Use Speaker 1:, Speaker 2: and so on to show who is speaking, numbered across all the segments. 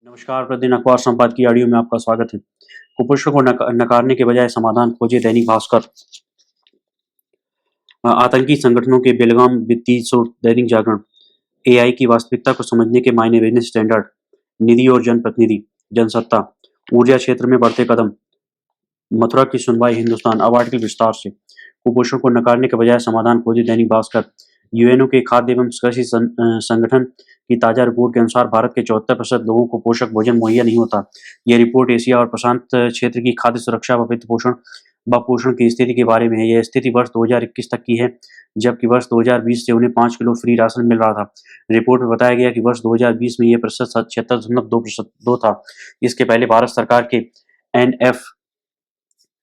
Speaker 1: नमस्कार, प्रतिदिन अखबार संपादकीय ऑडियो में आपका स्वागत है। कुपोषण को नकारने के बजाय समाधान खोजे दैनिक भास्कर। आतंकी संगठनों के बेलगाम वित्तीय स्रोत दैनिक जागरण। एआई की वास्तविकता को समझने के मायने बिजनेस स्टैंडर्ड। निधि और जनप्रतिनिधि। जनसत्ता। ऊर्जा क्षेत्र में बढ़ते कदम। मथुरा की सुनवाई हिंदुस्तान। अब आर्टिकल विस्तार से। कुपोषण को नकारने के बजाय समाधान खोजे दैनिक भास्कर। यूएनओ के खाद्य एवं कृषि संगठन की ताजा रिपोर्ट के अनुसार भारत के 74% लोगों को पोषक भोजन मुहैया नहीं होता। यह रिपोर्ट एशिया और प्रशांत क्षेत्र की खाद्य सुरक्षा व वित्त पोषण व पोषण की स्थिति के बारे में है। यह स्थिति वर्ष 2021 तक की है, जबकि वर्ष 2020 से उन्हें 5 किलो फ्री राशन मिल रहा था। रिपोर्ट में बताया गया कि वर्ष 2020 में यह प्रतिशत 76.2% था। इसके पहले भारत सरकार के NF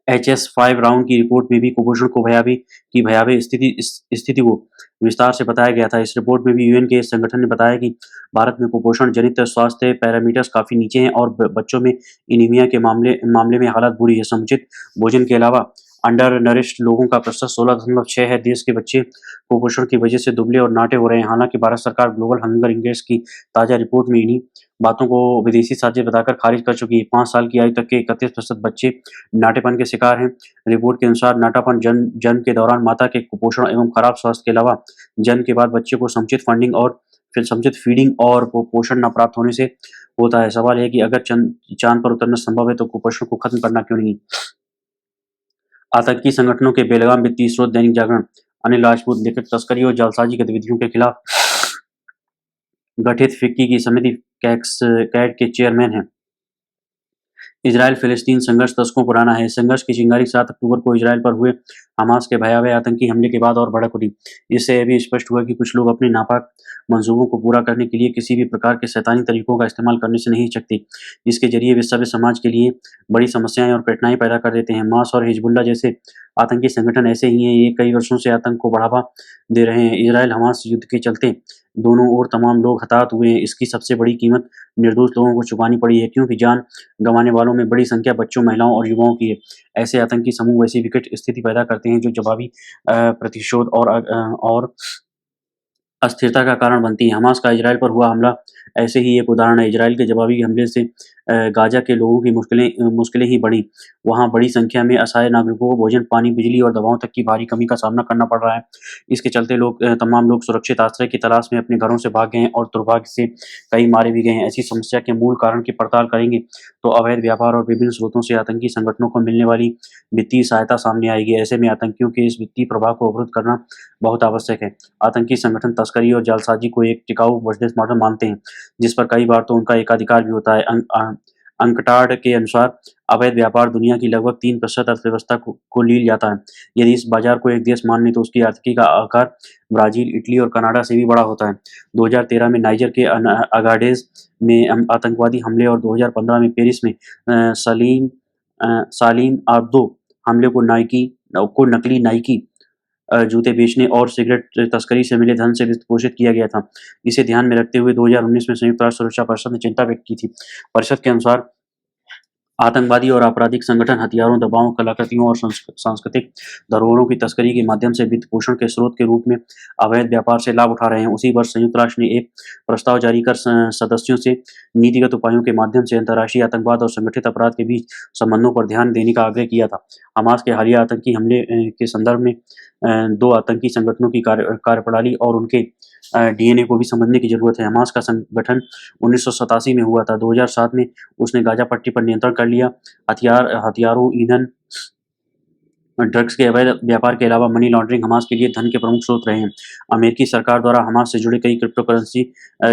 Speaker 1: HS5 राउंड की रिपोर्ट में भी कुपोषण को भयावह स्थिति को विस्तार से बताया गया था। इस रिपोर्ट में भी यूएन के इस संगठन ने बताया कि भारत में कुपोषण जनित स्वास्थ्य पैरामीटर्स काफी नीचे हैं और बच्चों में एनीमिया के मामले में हालत बुरी है। समुचित भोजन के अलावा अंडर नरिश्ड लोगों का प्रतिशत 16.6 है। देश के बच्चे कुपोषण की वजह से दुबले और नाटे हो रहे हैं। हालांकि भारत सरकार ग्लोबल हंगर इंडेक्स की ताजा रिपोर्ट में इन्हीं बातों को विदेशी साजिश बताकर खारिज कर चुकी है। 5 साल की आयु तक के 31% बच्चे नाटेपन के शिकार हैं। रिपोर्ट के अनुसार नाटापन जन्म के दौरान माता के कुपोषण एवं खराब स्वास्थ्य के अलावा जन्म के बाद बच्चे को समुचित फंडिंग और फिर समुचित फीडिंग और पोषण न प्राप्त होने से होता है। सवाल है कि अगर चांद पर उतरना संभव है तो कुपोषण को खत्म करना क्यों नहीं। आतंकी संगठनों के बेलगाम वित्तीय स्रोत दैनिक जागरण। अनिल राजपूत लेखक तस्करी और जालसाजी गतिविधियों के खिलाफ गठित फिक्की की समिति कैट के चेयरमैन हैं। इजरायल फिलिस्तीन संघर्ष दशकों पुराना है। संघर्ष की चिंगारी 7 अक्टूबर को इजरायल पर हुए हमास के भयावह आतंकी हमले के बाद और भड़क उठी। इससे यह भी स्पष्ट हुआ कि कुछ लोग अपने नापाक मंसूबों को पूरा करने के लिए किसी भी प्रकार के शैतानी तरीकों का इस्तेमाल करने से नहीं हिचकते। इसके जरिए वे सभ्य समाज के लिए बड़ी समस्याएं और कठिनाई पैदा कर देते हैं। हमास और हिजबुल्लाह जैसे आतंकी संगठन ऐसे ही हैं। ये कई वर्षों से आतंक को बढ़ावा दे रहे हैं। इजरायल हमास युद्ध के चलते दोनों ओर तमाम लोग हताहत हुए हैं। इसकी सबसे बड़ी कीमत निर्दोष लोगों को चुकानी पड़ी है, क्योंकि जान गंवाने वालों में बड़ी संख्या बच्चों, महिलाओं और युवाओं की है। ऐसे आतंकी समूह वैसी विकट स्थिति पैदा करते हैं जो जवाबी प्रतिशोध और अस्थिरता का कारण बनती है। हमास का इजरायल पर हुआ हमला ऐसे ही एक उदाहरण है। इजरायल के जवाबी हमले से गाजा के लोगों की मुश्किलें ही बढ़ी। वहाँ बड़ी संख्या में असहाय नागरिकों को भोजन, पानी, बिजली और दवाओं तक की भारी कमी का सामना करना पड़ रहा है। इसके चलते तमाम लोग सुरक्षित आश्रय की तलाश में अपने घरों से भाग गए हैं और दुर्भाग्य से कई मारे भी गए हैं। ऐसी समस्या के मूल कारण की पड़ताल करेंगे तो अवैध व्यापार और विभिन्न स्रोतों से आतंकी संगठनों को मिलने वाली वित्तीय सहायता सामने आएगी। ऐसे में आतंकियों के इस वित्तीय प्रवाह को अवरुद्ध करना बहुत आवश्यक है। आतंकी संगठन तस्करी और जालसाजी को एक टिकाऊ बिजनेस मॉडल मानते हैं, जिस पर कई बार तो उनका एकाधिकार भी होता है। अंकटाड के अनुसार अवैध व्यापार दुनिया की लगभग 3% अर्थव्यवस्था को लील जाता है। यदि इस बाजार को एक देश मान ले तो उसकी आर्थिकी का आकार ब्राजील, इटली और कनाडा से भी बड़ा होता है। 2013 में नाइजर के अगाडेज में आतंकवादी हमले और 2015 में पेरिस में सालीम आब्दो हमले को नकली नाइकी जूते बेचने और सिगरेट तस्करी से मिले धन से वित्त पोषित किया गया था। इसे ध्यान में रखते हुए 2019 में संयुक्त राष्ट्र सुरक्षा परिषद ने चिंता व्यक्त की थी। परिषद के अनुसार आतंकवादी और आपराधिक संगठन हथियारों, दवाओं, कलाकृतियों और सांस्कृतिक धरोहरों की तस्करी के माध्यम से वित्त पोषण के स्रोत के रूप में अवैध व्यापार से लाभ उठा रहे हैं। उसी वर्ष संयुक्त राष्ट्र ने एक प्रस्ताव जारी कर सदस्यों से नीतिगत उपायों के माध्यम से अंतर्राष्ट्रीय आतंकवाद और संगठित अपराध के बीच संबंधों पर ध्यान देने का आग्रह किया था। हमास के हालिया आतंकी हमले के संदर्भ में 2 आतंकी संगठनों की कार्यप्रणाली और उनके DNA को भी समझने की जरूरत है। हमास का संगठन 1987 में हुआ था। 2007 में उसने गाजा पट्टी पर नियंत्रण कर लिया। हथियारों, ईंधन, ड्रग्स के अवैध व्यापार के अलावा मनी लॉन्ड्रिंग हमास के लिए धन के प्रमुख स्रोत रहे हैं। अमेरिकी सरकार द्वारा हमास से जुड़े कई क्रिप्टो करेंसी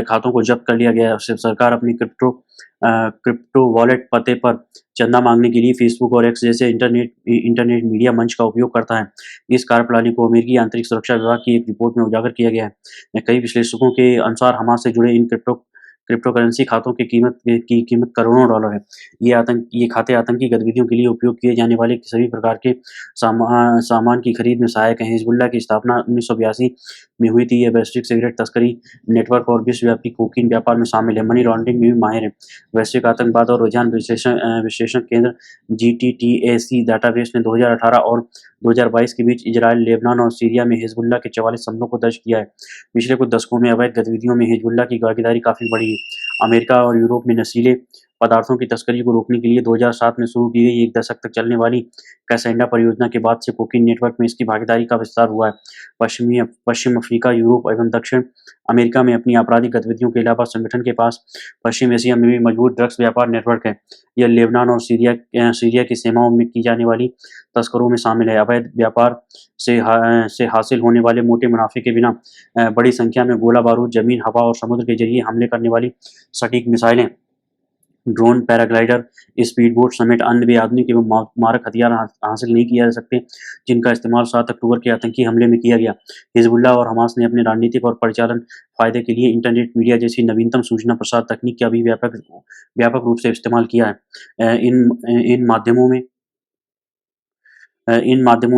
Speaker 1: खातों को जब्त कर लिया गया है। सरकार अपनी क्रिप्टो वॉलेट पते पर चंदा मांगने के लिए फेसबुक और एक्स जैसे इंटरनेट मीडिया मंच का उपयोग करता है। इस कार्यप्रणाली को अमेरिकी आंतरिक सुरक्षा विभाग की एक रिपोर्ट में उजागर किया गया है। कई विश्लेषकों के अनुसार हमास से जुड़े इन क्रिप्टो करेंसी खातों की कीमत करोड़ों डॉलर है। ये खाते आतंकी गतिविधियों के लिए उपयोग किए जाने वाले सभी प्रकार के सामान की खरीद में सहायक हैं। हिजबुल्लाह की स्थापना 1982 में हुई थी। यह वैश्विक सिगरेट तस्करी नेटवर्क और विश्वव्यापी कोकीन व्यापार में शामिल है। मनी लॉन्ड्रिंग में भी माहिर है। वैश्विक आतंकवाद और रुझान विश्लेषण केंद्र GTTAC डाटाबेस ने 2018 और 2022 के बीच इजरायल, लेबनान और सीरिया में हिजबुल्लाह के 44 हमलों को दर्ज किया है। पिछले कुछ दशकों में अवैध गतिविधियों में हिजबुल्लाह की भागीदारी काफी बढ़ी है। अमेरिका और यूरोप में नशीले पदार्थों की तस्करी को रोकने के लिए 2007 में शुरू की गई 1 दशक तक चलने वाली कैसेंडा परियोजना के बाद से कोकीन नेटवर्क में इसकी भागीदारी का विस्तार हुआ है। पश्चिम अफ्रीका, यूरोप एवं दक्षिण अमेरिका में अपनी आपराधिक गतिविधियों के अलावा संगठन के पास पश्चिम एशिया में भी मजबूत ड्रग्स व्यापार नेटवर्क है। यह लेबनान और सीरिया की सीमाओं में की जाने वाली तस्करों में शामिल है। अवैध व्यापार से हासिल होने वाले मोटे मुनाफे के बिना बड़ी संख्या में गोला बारूद, जमीन, हवा और समुद्र के जरिए हमले करने वाली सटीक मिसाइलें, ड्रोन, पैराग्लाइडर, स्पीडबोट समेत अन्य भी आधुनिक एवं मारक हथियार हासिल नहीं किए जा सकते, जिनका इस्तेमाल 7 अक्टूबर के आतंकी हमले में किया गया। हिजबुल्लाह और हमास ने अपने राजनीतिक और परिचालन फायदे के लिए इंटरनेट मीडिया जैसी नवीनतम सूचना प्रसार तकनीक का भी व्यापक रूप से इस्तेमाल किया है। इन माध्यमों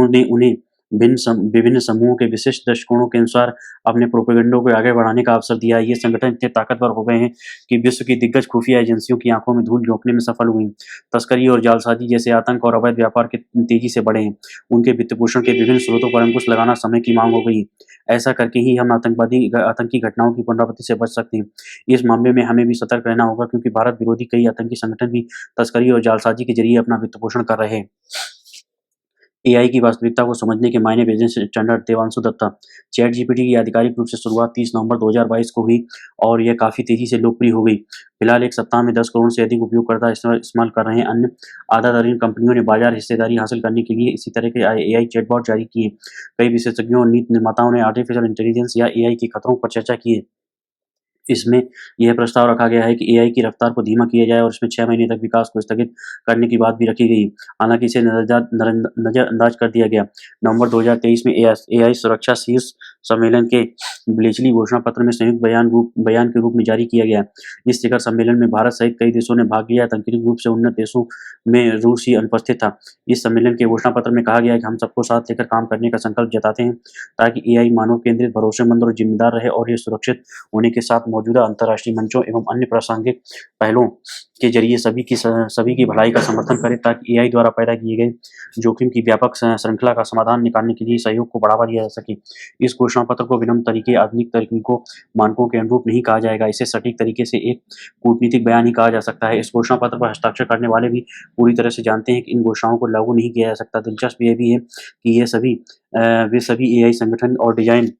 Speaker 1: ने उन्हें विभिन्न समूहों के विशिष्ट दृष्टिकोणों के अनुसार अपने प्रोपेगेंडा को आगे बढ़ाने का अवसर दिया है। ये संगठन इतने ताकतवर हो गए हैं कि विश्व की दिग्गज खुफिया एजेंसियों की आंखों में धूल झोंकने में सफल हुई। तस्करी और जालसाजी जैसे आतंक और अवैध व्यापार के तेजी से बढ़े हैं। उनके वित्तपोषण के विभिन्न स्रोतों पर अंकुश लगाना समय की मांग हो गई है। ऐसा करके ही हम आतंकी घटनाओं की पुनरावृत्ति से बच सकते हैं। इस मामले में हमें भी सतर्क रहना होगा, क्योंकि भारत विरोधी कई आतंकी संगठन भी तस्करी और जालसाजी के जरिए अपना वित्तपोषण कर रहे हैं। एआई की वास्तविकता को समझने के मायने business standard Devanshu Datta. Chat GPT की आधिकारिक रूप से शुरुआत 30 नवंबर 2022 को हुई और यह काफ़ी तेज़ी से लोकप्रिय हो गई। फिलहाल एक सप्ताह में 10 करोड़ से अधिक उपयोगकर्ता इस्तेमाल कर रहे हैं। अन्य आधा दर्जन कंपनियों ने बाजार हिस्सेदारी हासिल करने के लिए इसी तरह के एआई चैटबॉट जारी किए। कई विशेषज्ञों और नीति निर्माताओं ने आर्टिफिशियल इंटेलिजेंस या एआई के खतरों पर चर्चा की है। इसमें यह प्रस्ताव रखा गया है कि एआई की रफ्तार को धीमा किया जाए और इसमें 6 महीने तक विकास को स्थगित करने की बात भी रखी गई। हालांकि इसे नज़रअंदाज कर दिया गया। नवंबर 2023 में एआई सुरक्षा शीर्ष सम्मेलन के ब्लेचली घोषणा पत्र में संयुक्त बयान के रूप में जारी किया गया। इस शिखर सम्मेलन में भारत सहित कई देशों ने भाग लिया। तकनीकी रूप से उन्नत देशों में रूस ही अनुपस्थित था। इस सम्मेलन के घोषणा पत्र में कहा गया है कि हम सबको साथ लेकर काम करने का संकल्प जताते हैं, ताकि एआई मानव केंद्रित, भरोसेमंद और जिम्मेदार रहे और ये सुरक्षित होने के साथ मौजूदा अंतर्राष्ट्रीय मंचों एवं अन्य प्रासंगिक पहलों के जरिए सभी की भलाई का समर्थन करे, ताकि एआई द्वारा पैदा किए गए जोखिम की व्यापक श्रृंखला का समाधान निकालने के लिए सहयोग को बढ़ावा दिया जा सके। इस घोषणा पत्र को विनम्र तरीके, आधुनिक तकनीकों, मानकों के अनुरूप नहीं कहा जाएगा। इसे सटीक तरीके से एक कूटनीतिक बयान ही कहा जा सकता है। इस घोषणा पत्र पर हस्ताक्षर करने वाले भी पूरी तरह से जानते हैं कि इन घोषणाओं को लागू नहीं किया जा सकता। दिलचस्प ये भी है कि वे सभी एआई संगठन और डिजाइन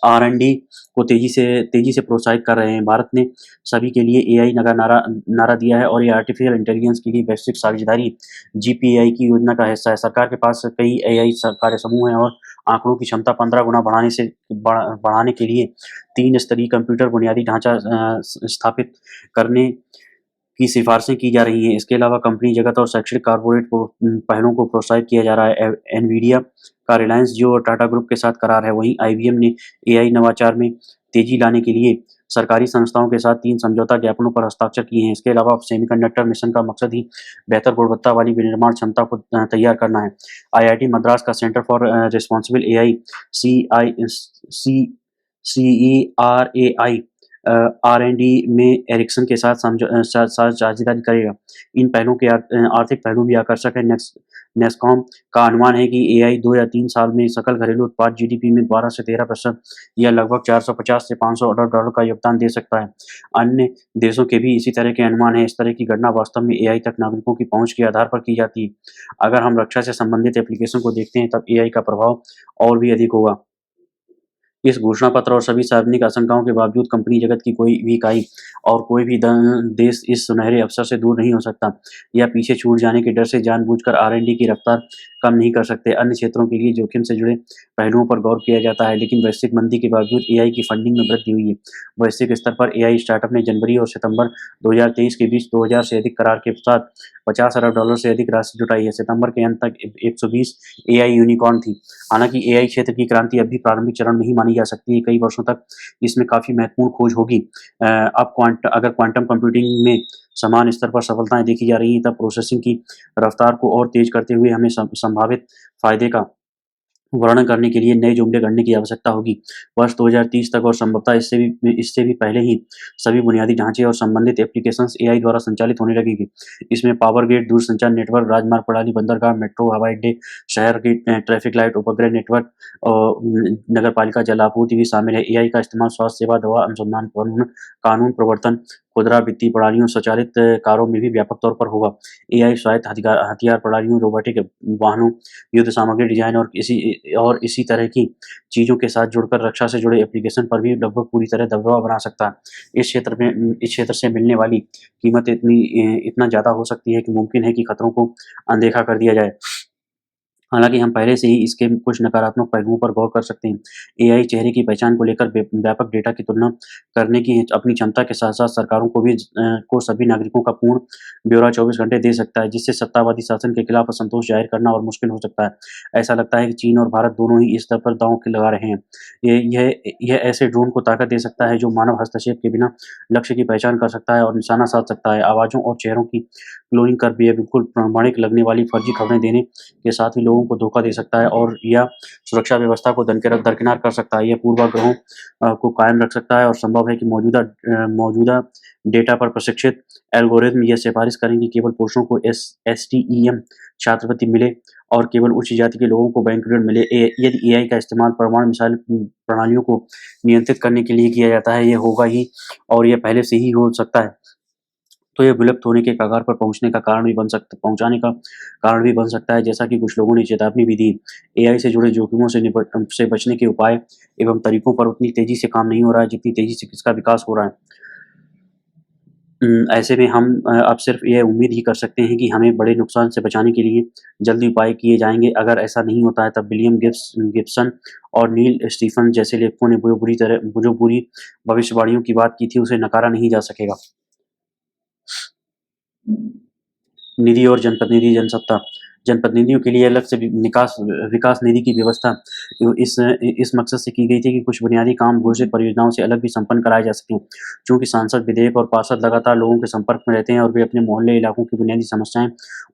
Speaker 1: R&D को तेजी से प्रोत्साहित कर रहे हैं। भारत ने सभी के लिए एआई नारा दिया है और ये आर्टिफिशियल इंटेलिजेंस के लिए वैश्विक साझेदारी GPAI की योजना का हिस्सा है। सरकार के पास कई एआई कार्य समूह हैं और आंकड़ों की क्षमता 15 गुना बढ़ाने के लिए 3 स्तरीय कंप्यूटर बुनियादी ढांचा स्थापित करने की सिफारिशें की जा रही हैं। इसके अलावा कंपनी जगत और शैक्षणिक कॉर्पोरेट पहलों को प्रोत्साहित किया जा रहा है। एनवीडिया का रिलायंस जियो और टाटा ग्रुप के साथ करार है। वहीं IBM ने एआई नवाचार में तेजी लाने के लिए सरकारी संस्थाओं के साथ 3 समझौता ज्ञापनों पर हस्ताक्षर किए हैं। इसके अलावा सेमीकंडक्टर मिशन का मकसद ही बेहतर गुणवत्ता वाली विनिर्माण क्षमता को तैयार करना है। IIT मद्रास का centre for responsible AI CERAI R&D में एरिक्सन के साथ साझेदारी करेगा। इन पहलों के आर्थिक पहलू भी आकर्षक है। नेस्कॉम का अनुमान है कि एआई 2 या 3 साल में सकल घरेलू उत्पाद GDP में 12 से 13% या लगभग 450 से 500 अरब डॉलर का योगदान दे सकता है। अन्य देशों के भी इसी तरह के अनुमान हैं। इस तरह की गणना वास्तव में एआई तक नागरिकों की पहुंच के आधार पर की जाती है। अगर हम रक्षा से संबंधित एप्लीकेशन को देखते हैं, तब एआई का प्रभाव और भी अधिक होगा। इस घोषणा पत्र और सभी सार्वजनिक आशंकाओं के बावजूद कंपनी जगत की कोई भी इकाई और कोई भी देश इस सुनहरे अवसर से दूर नहीं हो सकता, या पीछे छूट जाने के डर से जानबूझकर R&D की रफ्तार कम नहीं कर सकते। अन्य क्षेत्रों के लिए जोखिम से जुड़े पहलुओं पर गौर किया जाता है, लेकिन वैश्विक मंदी के बावजूद एआई की फंडिंग में वृद्धि हुई है। वैश्विक स्तर पर एआई स्टार्टअप ने जनवरी और सितंबर 2023 के बीच 2000 से अधिक करार के साथ 50 अरब डॉलर से अधिक राशि जुटाई है। सितंबर के अंत तक 120 एआई यूनिकॉर्न थी। हालांकि एआई क्षेत्र की क्रांति अब भी प्रारंभिक चरण में ही मानी जा सकती है। कई वर्षों तक इसमें काफ़ी महत्वपूर्ण खोज होगी। अगर क्वांटम कंप्यूटिंग में समान स्तर पर सफलताएं देखी जा रही हैं, तब प्रोसेसिंग की रफ्तार को और तेज करते हुए हमें संभावित फायदे का वर्णन करने के लिए नए जुमले गढ़ने की आवश्यकता होगी। वर्ष 2030 तक और संभवतः इससे भी पहले ही सभी बुनियादी ढांचे और संबंधित एप्लीकेशंस एआई द्वारा संचालित होने लगेंगी। इसमें पावर ग्रिड, दूरसंचार नेटवर्क, राजमार्ग प्रणाली, बंदरगाह, मेट्रो, हवाई अड्डे, शहर की ट्रैफिक लाइट, उपग्रह नेटवर्क और नगरपालिका जल आपूर्ति भी शामिल है। एआई का इस्तेमाल स्वास्थ्य सेवा, दवा अनुसंधान, कानून प्रवर्तन, खुदरा वित्तीय प्रणालियों, स्वचालित कारों में भी व्यापक तौर पर होगा। एआई स्वायत्त हथियार प्रणालियों, रोबोटिक वाहनों, युद्ध सामग्री डिजाइन और इसी तरह की चीज़ों के साथ जुड़कर रक्षा से जुड़े एप्लीकेशन पर भी लगभग पूरी तरह दबदबा बना सकता है। इस क्षेत्र से मिलने वाली कीमत इतना ज़्यादा हो सकती है कि मुमकिन है कि खतरों को अनदेखा कर दिया जाए। हालाँकि हम पहले से ही इसके कुछ नकारात्मक पहलुओं पर गौर कर सकते हैं। एआई चेहरे की पहचान को लेकर व्यापक डेटा की तुलना करने की अपनी क्षमता के साथ-साथ सरकारों को सभी नागरिकों का पूर्ण ब्यौरा 24 घंटे दे सकता है, जिससे सत्तावादी शासन के खिलाफ असंतोष जाहिर करना और मुश्किल हो सकता है। ऐसा लगता है कि चीन और भारत दोनों ही इस स्तर पर दाँव लगा रहे हैं। यह ऐसे ड्रोन को ताकत दे सकता है जो मानव हस्तक्षेप के बिना लक्ष्य की पहचान कर सकता है और निशाना साध सकता है। आवाज़ों और चेहरों की क्लोनिंग कर भी यह बिल्कुल प्रामाणिक लगने वाली फर्जी खबरें देने के साथ ही लोगों को धोखा दे सकता है और या सुरक्षा व्यवस्था को दरकिनार कर सकता है। यह पूर्वाग्रहों को कायम रख सकता है और संभव है कि मौजूदा डेटा पर प्रशिक्षित एल्गोरिथ्म यह सिफारिश करें कि केवल पुरुषों को एसटीईएम छात्रवृत्ति मिले और केवल उच्च जाति के लोगों को बैंक ऋण मिले। यदि एआई का इस्तेमाल परमाणु मिसाइल प्रणालियों को नियंत्रित करने के लिए किया जाता है, यह होगा ही और यह पहले से ही हो सकता है। तो ये विलुप्त होने के कगार पर पहुँचाने का कारण भी बन सकता है, जैसा कि कुछ लोगों ने चेतावनी भी दी। एआई से जुड़े जोखिमों से बचने के उपाय एवं तरीकों पर उतनी तेज़ी से काम नहीं हो रहा है, जितनी तेज़ी से इसका विकास हो रहा है। ऐसे में हम अब सिर्फ़ ये उम्मीद ही कर सकते हैं कि हमें बड़े नुकसान से बचाने के लिए जल्दी उपाय किए जाएँगे। अगर ऐसा नहीं होता है, तब विलियम गिब्सन और नील स्टीफ़न जैसे लेखकों ने जो बुरी भविष्यवाणियों की बात की थी, उसे नकारा नहीं जा सकेगा। निधि और जनप्रतिनिधि जनसत्ता जनप्रतिनिधियों के लिए अलग से विकास निधि की व्यवस्था इस मकसद से की गई थी कि कुछ बुनियादी काम घोषित परियोजनाओं से अलग भी संपन्न कराए जा सकें। चूंकि सांसद, विधेयक और पार्षद लगातार लोगों के संपर्क में रहते हैं और वे अपने मोहल्ले इलाकों की बुनियादी समस्याएं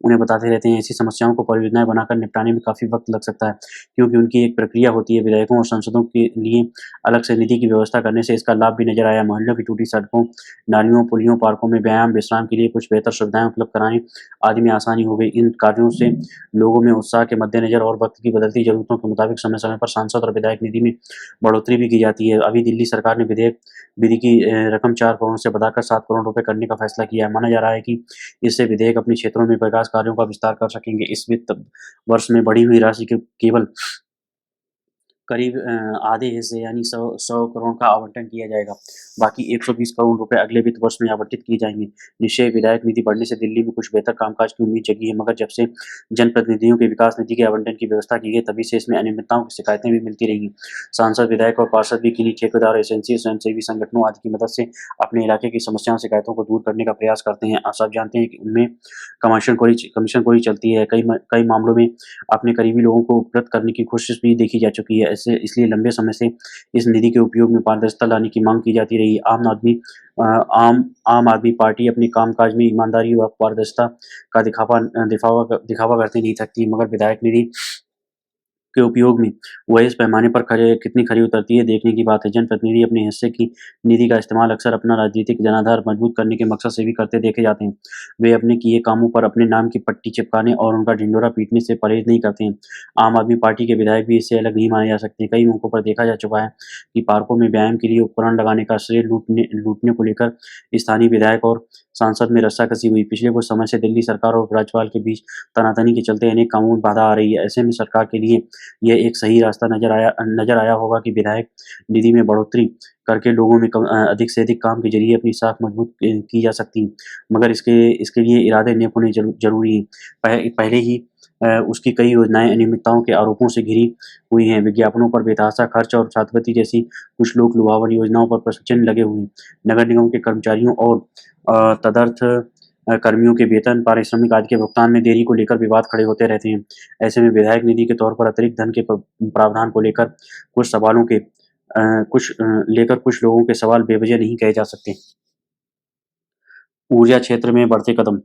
Speaker 1: उन्हें बताते रहते हैं, ऐसी समस्याओं को परियोजनाएं बनाकर निपटाने में काफी वक्त लग सकता है, क्योंकि उनकी एक प्रक्रिया होती है। विधायकों और सांसदों के लिए अलग से निधि की व्यवस्था करने से इसका लाभ भी नजर आया। मोहल्लों की टूटी सड़कों, नालियों, पुलियों, पार्कों में व्यायाम, विश्राम के लिए कुछ बेहतर सुविधाएं उपलब्ध कराने आदि में आसानी हो गई। इन कार्यों से लोगों में उत्साह के मद्देनजर और वक्त की बदलती जरूरतों के मुताबिक समय-समय पर सांसद और विधायक निधि में बढ़ोतरी भी की जाती है। अभी दिल्ली सरकार ने विधि की रकम 4 करोड़ से बढ़ाकर 7 करोड़ रुपए करने का फैसला किया है। माना जा रहा है कि इससे विधेयक अपने क्षेत्रों में विकास कार्यों का विस्तार कर सकेंगे। इस वित्त वर्ष में बढ़ी हुई राशि के केवल करीब आधे हिस्से यानी 100 करोड़ का आवंटन किया जाएगा। बाकी 120 करोड़ रुपए अगले वित्त वर्ष में आवंटित किए जाएँगे। निश्चय विधायक निधि बढ़ने से दिल्ली में कुछ बेहतर कामकाज की उम्मीद जगी है, मगर जब से जनप्रतिनिधियों के विकास निधि के आवंटन की व्यवस्था की गई, तभी से इसमें अनियमितताओं की शिकायतें भी मिलती रही हैं। सांसद, विधायक और पार्षद भी किन्हीं ठेकेदार, एजेंसी, स्वयंसेवी संगठनों आदि की मदद से अपने इलाके की समस्याओं, शिकायतों को दूर करने का प्रयास करते हैं। आप सब जानते हैं कि उनमें कमीशनखोरी चलती है। कई मामलों में अपने करीबी लोगों को उपकृत करने की कोशिश भी देखी जा चुकी है। ऐसे इसलिए लंबे समय से इस निधि के उपयोग में पारदर्शिता लाने की मांग की जाती रही। आम आदमी पार्टी अपने कामकाज में ईमानदारी व पारदर्शिता का दिखावा करती नहीं थकती, मगर विधायक निधि के उपयोग में वह इस पैमाने पर कितनी खरी उतरती है, देखने की बात है। जनप्रतिनिधि अपने हिस्से की निधि का इस्तेमाल अक्सर अपना राजनीतिक जनाधार मजबूत करने के मकसद से भी करते देखे जाते हैं। वे अपने किए कामों पर अपने नाम की पट्टी चिपकाने और उनका ढिंढोरा पीटने से परहेज नहीं करते हैं। आम आदमी पार्टी के विधायक भी इससे अलग नहीं माने जा सकते। कई मौकों पर देखा जा चुका है कि पार्कों में व्यायाम के लिए उपकरण लगाने का श्रेय लूटने को लेकर स्थानीय विधायक और सांसद में रस्साकसी हुई। पिछले कुछ समय से दिल्ली सरकार और राज्यपाल के बीच तनातनी के चलते अनेक कामों में बाधा आ रही है। ऐसे में सरकार के लिए यह एक सही रास्ता नज़र आया होगा कि विधायक निधि में बढ़ोतरी करके लोगों में अधिक से अधिक काम के ज़रिए अपनी साख मजबूत की जा सकती है। मगर इसके लिए इरादे नेक होने ज़रूरी हैं। पहले ही उसकी कई योजनाएँ अनियमितताओं के आरोपों से घिरी हुई हैं। विज्ञापनों पर बेतहाशा खर्च और छात्रवृत्ति जैसी कुछ लोक लुभावन योजनाओं पर प्रश्न चिन्ह लगे हुए हैं। नगर निगम के कर्मचारियों और तदर्थ कर्मियों के वेतन, पारिश्रमिक आदि के भुगतान में देरी को लेकर विवाद खड़े होते रहते हैं। ऐसे में विधायक निधि के तौर पर अतिरिक्त धन के प्रावधान को लेकर कुछ लोगों के सवाल बेवजह नहीं कहे जा सकते। ऊर्जा क्षेत्र में बढ़ते कदम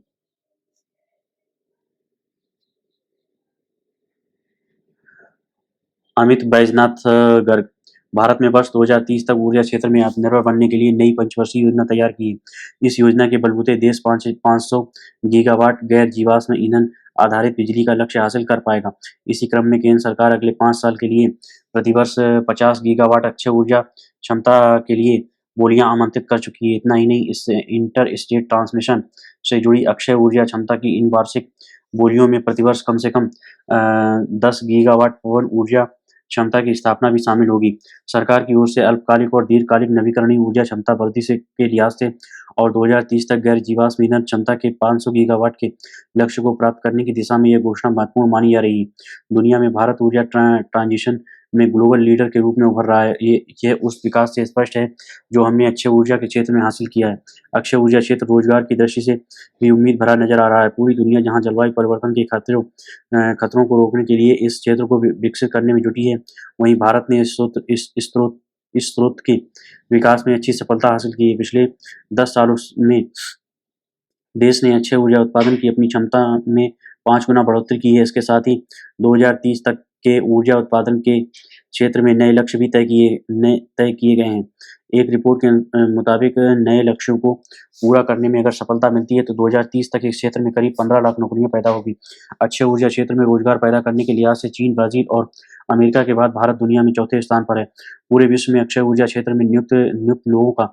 Speaker 1: अमित बैजनाथ गर्ग। भारत में वर्ष 2030 तक ऊर्जा क्षेत्र में आत्मनिर्भर बनने के लिए नई पंचवर्षीय योजना तैयार की है। इस योजना के बलबूते देश 500 गीगावाट गैर जीवाश्म ईंधन आधारित बिजली का लक्ष्य हासिल कर पाएगा। इसी क्रम में केंद्र सरकार अगले 5 साल के लिए प्रतिवर्ष 50 गीगावाट अक्षय ऊर्जा क्षमता के लिए बोलियां आमंत्रित कर चुकी है। इतना ही नहीं, इससे इंटर स्टेट ट्रांसमिशन से जुड़ी अक्षय ऊर्जा क्षमता की इन वार्षिक बोलियों में प्रतिवर्ष कम से कम 10 गीगावाट पवन ऊर्जा क्षमता की स्थापना भी शामिल होगी। सरकार की ओर से अल्पकालिक और दीर्घकालिक नवीकरणीय ऊर्जा क्षमता वृद्धि से के लिहाज से और 2030 तक गैर जीवाश्म ईंधन क्षमता के 500 गीगावाट के लक्ष्य को प्राप्त करने की दिशा में यह घोषणा महत्वपूर्ण मानी जा रही है। दुनिया में भारत ऊर्जा ट्रांजिशन में ग्लोबल लीडर के रूप में उभर रहा है। यह उस विकास से स्पष्ट है जो हमने अक्षय ऊर्जा के क्षेत्र में हासिल किया है। अक्षय ऊर्जा क्षेत्र रोजगार की दृष्टि से भी उम्मीद भरा नजर आ रहा है। पूरी दुनिया जहां जलवायु परिवर्तन के खतरों को रोकने के लिए इस क्षेत्र को विकसित करने में जुटी है, वहीं भारत ने इस स्रोत के विकास में अच्छी सफलता हासिल की है। पिछले 10 सालों में देश ने अक्षय ऊर्जा उत्पादन की अपनी क्षमता में 5 गुना बढ़ोतरी की है। इसके साथ ही 2030 तक के ऊर्जा उत्पादन के क्षेत्र में नए लक्ष्य भी तय किए गए हैं। एक रिपोर्ट के मुताबिक नए लक्ष्यों को पूरा करने में अगर सफलता मिलती है तो 2030 तक इस क्षेत्र में करीब 15 लाख नौकरियां पैदा होगी। अक्षय ऊर्जा क्षेत्र में रोजगार पैदा करने के लिहाज से चीन, ब्राजील और अमेरिका के बाद भारत दुनिया में चौथे स्थान पर है। पूरे विश्व में अक्षय ऊर्जा क्षेत्र में नियुक्त लोगों का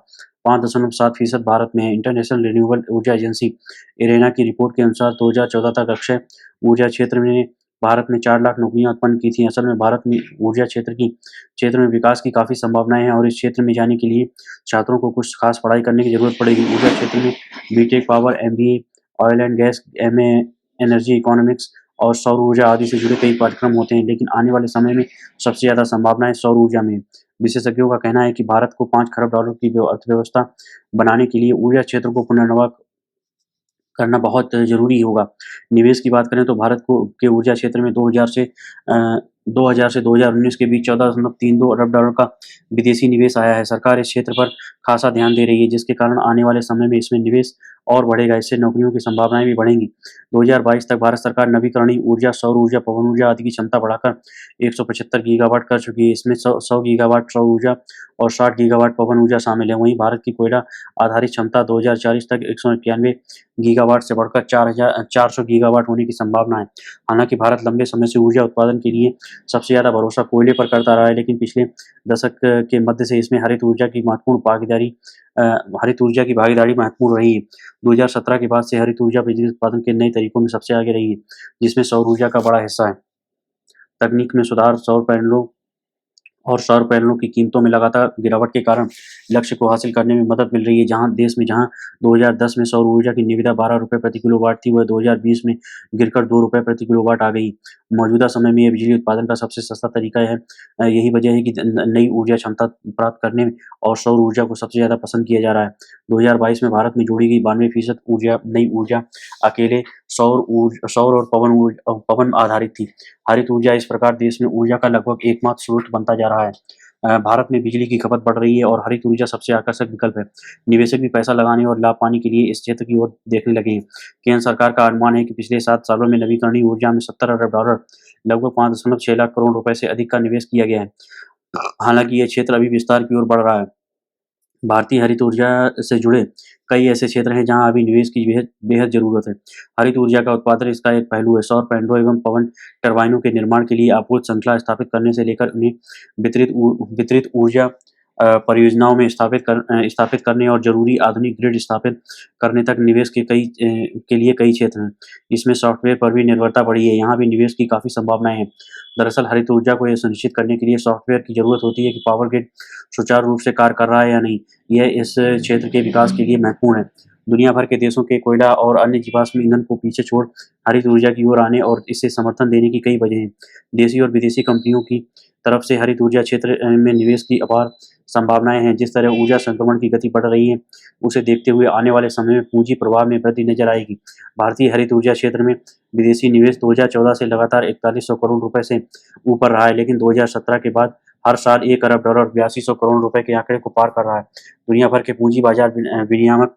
Speaker 1: 5.7% भारत में है। इंटरनेशनल रिन्यूएबल ऊर्जा एजेंसी इरेना की रिपोर्ट के अनुसार 2014 तक अक्षय ऊर्जा क्षेत्र में भारत में 4 लाख नौकरियां उत्पन्न की थी। असल में भारत में ऊर्जा क्षेत्र में विकास की काफ़ी संभावनाएं हैं और इस क्षेत्र में जाने के लिए छात्रों को कुछ खास पढ़ाई करने की ज़रूरत पड़ेगी। ऊर्जा क्षेत्र में BTech, power, MBA, oil and gas, MA energy economics और सौर ऊर्जा आदि से जुड़े कई पाठ्यक्रम होते हैं, लेकिन आने वाले समय में सबसे ज़्यादा संभावनाएं सौर ऊर्जा में है। विशेषज्ञों का कहना है कि भारत को 5 खरब डॉलर की अर्थव्यवस्था बनाने के लिए ऊर्जा क्षेत्र को पुनर्नवा करना बहुत ज़रूरी होगा। निवेश की बात करें तो भारत को के ऊर्जा क्षेत्र में 2000 से 2019 के बीच 14.32 अरब डॉलर का विदेशी निवेश आया है। सरकार इस क्षेत्र पर खासा ध्यान दे रही है, जिसके कारण आने वाले समय में इसमें निवेश और बढ़ेगा। इससे नौकरियों की संभावनाएं भी बढ़ेंगी। 2022 तक भारत सरकार नवीकरणीय ऊर्जा, सौर ऊर्जा, पवन ऊर्जा आदि की क्षमता बढ़ाकर 175 गीगावाट कर चुकी है। इसमें 100 गीगावाट सौर ऊर्जा और 60 गीगावाट पवन ऊर्जा शामिल है। वहीं भारत की कोयला आधारित क्षमता 2040 तक 191 गीगावाट से बढ़कर 400 गीगावाट होने की संभावना है। हालांकि भारत लंबे समय से ऊर्जा उत्पादन के लिए सबसे ज़्यादा भरोसा कोयले पर करता रहा है, लेकिन पिछले दशक के मध्य से इसमें हरित ऊर्जा की भागीदारी महत्वपूर्ण रही है। 2017 के बाद से हरित ऊर्जा बिजली उत्पादन के नए तरीकों में सबसे आगे रही है, जिसमें सौर ऊर्जा का बड़ा हिस्सा है। तकनीक में सुधार, सौर पैनलों की कीमतों में लगातार गिरावट के कारण लक्ष्य को हासिल करने में मदद मिल रही है। जहां 2010 में सौर ऊर्जा की निविदा 12 रुपये प्रति किलोवाट थी, वह 2020 में गिरकर 2 रुपये प्रति किलोवाट आ गई। मौजूदा समय में यह बिजली उत्पादन का सबसे सस्ता तरीका है। यही वजह है कि नई ऊर्जा क्षमता प्राप्त करने में और सौर ऊर्जा को सबसे ज़्यादा पसंद किया जा रहा है। 2022 में भारत में जोड़ी गई 92% नई ऊर्जा अकेले सौर और पवन आधारित थी। हरित ऊर्जा इस प्रकार देश में ऊर्जा का लगभग एकमात्र स्रोत बनता जा रहा है। भारत में बिजली की खपत बढ़ रही है और हरित ऊर्जा सबसे आकर्षक विकल्प है। निवेशक भी पैसा लगाने और लाभ पाने के लिए इस क्षेत्र की ओर देखने लगे हैं। केंद्र सरकार का अनुमान है कि पिछले 7 सालों में नवीकरणीय ऊर्जा में 70 अरब डॉलर, लगभग 5.6 लाख करोड़ रुपए से अधिक का निवेश किया गया है। हालांकि यह क्षेत्र अभी विस्तार की ओर बढ़ रहा है। भारतीय हरित ऊर्जा से जुड़े कई ऐसे क्षेत्र हैं जहां अभी निवेश की बेहद बेहद ज़रूरत है। हरित ऊर्जा का उत्पादन इसका एक पहलू है। सौर पैनलों एवं पवन टरबाइनों के निर्माण के लिए आपूर्ति श्रृंखला स्थापित करने से लेकर उन्हें वितरित ऊर्जा परियोजनाओं में स्थापित करने और जरूरी आधुनिक ग्रिड स्थापित करने तक निवेश के लिए कई क्षेत्र हैं। इसमें सॉफ्टवेयर पर भी निर्भरता बढ़ी है। यहाँ भी निवेश की काफ़ी संभावनाएं हैं। दरअसल हरित ऊर्जा को यह सुनिश्चित करने के लिए सॉफ्टवेयर की जरूरत होती है कि पावर ग्रिड सुचारू रूप से कार्य कर रहा है या नहीं। यह इस क्षेत्र के विकास के लिए महत्वपूर्ण है। दुनिया भर के देशों के कोयला और अन्य जीवाश्म ईंधन को पीछे छोड़ हरित ऊर्जा की ओर आने और इसे समर्थन देने की कई वजह हैं। देशी और विदेशी कंपनियों की तरफ से हरित ऊर्जा क्षेत्र में निवेश की अपार संभावनाएं हैं। जिस तरह ऊर्जा संक्रमण की गति बढ़ रही है, उसे देखते हुए आने वाले समय में पूंजी प्रवाह में वृद्धि नजर आएगी। भारतीय हरित ऊर्जा क्षेत्र में विदेशी निवेश 2014 से लगातार 4100 करोड़ रुपए से ऊपर रहा है, लेकिन 2017 के बाद हर साल 1 अरब डॉलर 8200 करोड़ रुपए के आंकड़े को पार कर रहा है। दुनिया भर के पूंजी बाजार विनियामक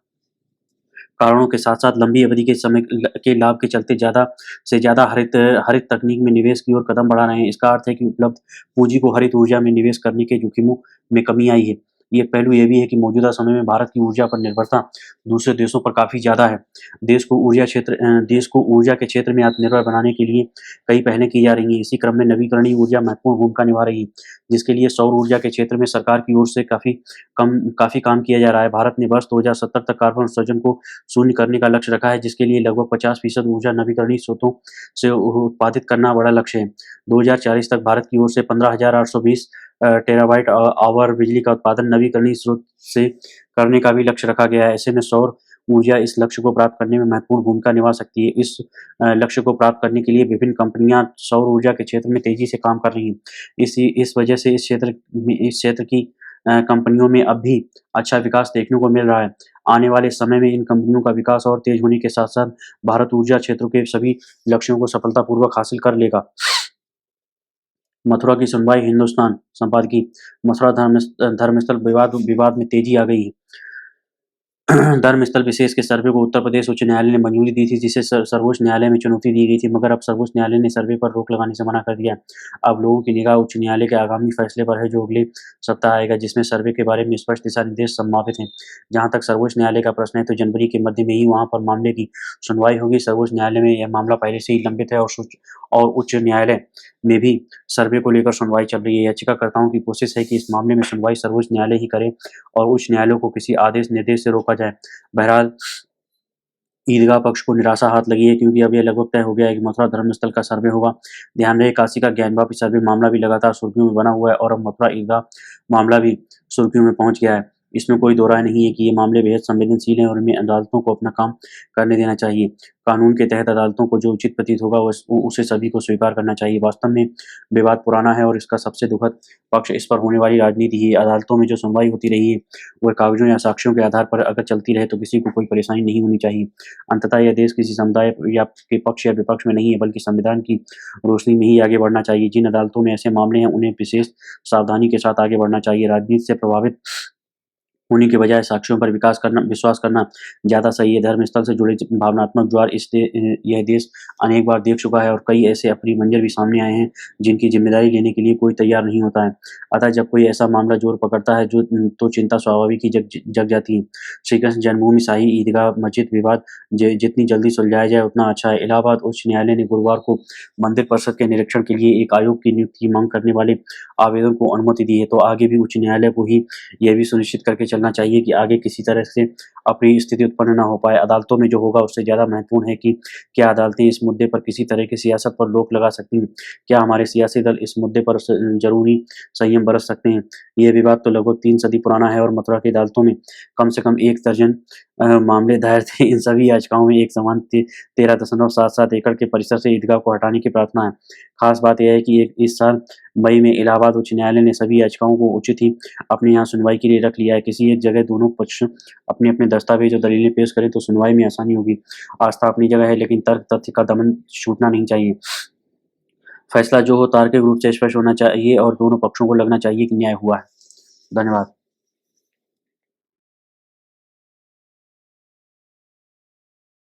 Speaker 1: कारणों के साथ-साथ लंबी अवधि के समय के लाभ के चलते ज़्यादा से ज़्यादा हरित हरित तकनीक में निवेश की ओर कदम बढ़ा रहे हैं। इसका अर्थ है कि उपलब्ध पूँजी को हरित ऊर्जा में निवेश करने के जोखिमों में कमी आई है। ये पहलू ये भी है कि मौजूदा समय में भारत की ऊर्जा पर निर्भरता दूसरे देशों पर काफ़ी ज़्यादा है। देश को ऊर्जा के क्षेत्र में आत्मनिर्भर बनाने के लिए कई पहलें की जा रही हैं। इसी क्रम में नवीकरणीय ऊर्जा महत्वपूर्ण भूमिका निभा रही है, जिसके लिए सौर ऊर्जा के क्षेत्र में सरकार की ओर से काफ़ी काम किया जा रहा है। भारत ने वर्ष 2070 तक कार्बन उत्सर्जन को शून्य करने का लक्ष्य रखा है, जिसके लिए लगभग 50% ऊर्जा नवीकरणीय स्रोतों से उत्पादित करना बड़ा लक्ष्य है। 2040 तक भारत की ओर से 15,820 टेरावाट आवर बिजली का उत्पादन नवीकरणीय स्रोत से करने का भी लक्ष्य रखा गया है। ऐसे में सौर ऊर्जा इस लक्ष्य को प्राप्त करने में महत्वपूर्ण भूमिका निभा सकती है। इस लक्ष्य को प्राप्त करने के लिए विभिन्न कंपनियां सौर ऊर्जा के क्षेत्र में तेजी से काम कर रही हैं। इस वजह से इस क्षेत्र की कंपनियों में अब भी अच्छा विकास देखने को मिल रहा है। आने वाले समय में इन कंपनियों का विकास और तेज होने के साथ-साथ भारत ऊर्जा क्षेत्र के सभी लक्ष्यों को सफलतापूर्वक हासिल कर लेगा। मथुरा की सुनवाई हिंदुस्तान संपादकीय मथुरा धर्मस्थल विवाद में तेजी आ गई है। धर्मस्थल विशेष के सर्वे को उत्तर प्रदेश उच्च न्यायालय ने मंजूरी दी थी, जिसे सर्वोच्च न्यायालय में चुनौती दी गई थी, मगर अब सर्वोच्च न्यायालय ने सर्वे पर रोक लगाने से मना कर दिया। अब लोगों की निगाह उच्च न्यायालय के आगामी फैसले पर है, जो अगले सप्ताह आएगा, जिसमें सर्वे के बारे में स्पष्ट दिशा निर्देश संभावित हैं। जहां तक सर्वोच्च न्यायालय का प्रश्न है, तो जनवरी के मध्य में ही वहां पर मामले की सुनवाई होगी। सर्वोच्च न्यायालय में यह मामला पहले से ही लंबित है और उच्च न्यायालय में भी सर्वे को लेकर सुनवाई चल रही है। याचिकाकर्ताओं की कोशिश है कि इस मामले में सुनवाई सर्वोच्च न्यायालय ही करे और उच्च न्यायालय को किसी आदेश निर्देश से रोका जाए। बहरहाल ईदगाह पक्ष को निराशा हाथ लगी है, क्योंकि अब यह लगभग तय हो गया है कि मथुरा धर्मस्थल का सर्वे होगा। ध्यान रहे, काशी का ज्ञानवापी सर्वे मामला भी लगातार सुर्खियों में बना हुआ है और अब मथुरा ईदगाह मामला भी सुर्खियों में पहुंच गया है। इसमें कोई दो राय नहीं है कि ये मामले बेहद संवेदनशील हैं और इनमें अदालतों को अपना काम करने देना चाहिए। कानून के तहत अदालतों को जो उचित प्रतीत होगा उसे सभी को स्वीकार करना चाहिए। वास्तव में विवाद पुराना है और इसका सबसे दुखद पक्ष इस पर होने वाली राजनीति ही है। अदालतों में जो सुनवाई होती रही है, वह कागजों या साक्ष्यों के आधार पर अगर चलती रहे तो किसी को कोई परेशानी नहीं होनी चाहिए। अंततः यह देश किसी समुदाय या के पक्ष या विपक्ष में नहीं है, बल्कि संविधान की रोशनी में ही आगे बढ़ना चाहिए। जिन अदालतों में ऐसे मामले हैं, उन्हें विशेष सावधानी के साथ आगे बढ़ना चाहिए। राजनीति से प्रभावित होने के बजाय साक्ष्यों पर विश्वास करना ज़्यादा सही है। धर्मस्थल से जुड़े भावनात्मक ज्वार यह देश अनेक बार देख चुका है और कई ऐसे अप्रिय मंजर भी सामने आए हैं, जिनकी जिम्मेदारी लेने के लिए कोई तैयार नहीं होता है। अतः जब कोई ऐसा मामला जोर पकड़ता है तो चिंता स्वाभाविक ही जग जाती है। श्री कृष्ण जन्मभूमि शाही ईदगाह मस्जिद विवाद जितनी जल्दी सुलझाया जाए उतना अच्छा है। इलाहाबाद उच्च न्यायालय ने गुरुवार को मंदिर परिषद के निरीक्षण के लिए एक आयोग की नियुक्ति की मांग करने वाले आवेदन को अनुमति दी है, तो आगे भी उच्च न्यायालय को ही यह भी सुनिश्चित करके चलना चाहिए कि आगे किसी तरह से अप्रिय स्थिति उत्पन्न न हो पाए। अदालतों में जो होगा उससे ज़्यादा महत्वपूर्ण है कि क्या अदालतें इस मुद्दे पर किसी तरह की सियासत पर रोक लगा सकती हैं? क्या हमारे सियासी दल इस मुद्दे पर ज़रूरी संयम बरत सकते हैं? यह विवाद तो लगभग 3 सदी पुराना है और मथुरा की अदालतों में कम से कम 1 दर्जन मामले दायर थे। इन सभी याचिकाओं में एक समान 13.77 एकड़ के परिसर से ईदगाह को हटाने की प्रार्थना है। खास बात यह है कि इस साल मई में इलाहाबाद उच्च न्यायालय ने सभी याचिकाओं को उचित ही अपने यहाँ सुनवाई के लिए रख लिया है। किसी एक जगह दोनों पक्ष अपने-अपने दस्तावेज और दलीलें पेश करें तो सुनवाई में आसानी होगी। आस्था अपनी जगह है, लेकिन तर्क तथ्य का दमन छूटना नहीं चाहिए। फैसला जो हो तार्किक रूप से स्पष्ट होना चाहिए और दोनों पक्षों को लगना चाहिए कि न्याय हुआ है। धन्यवाद।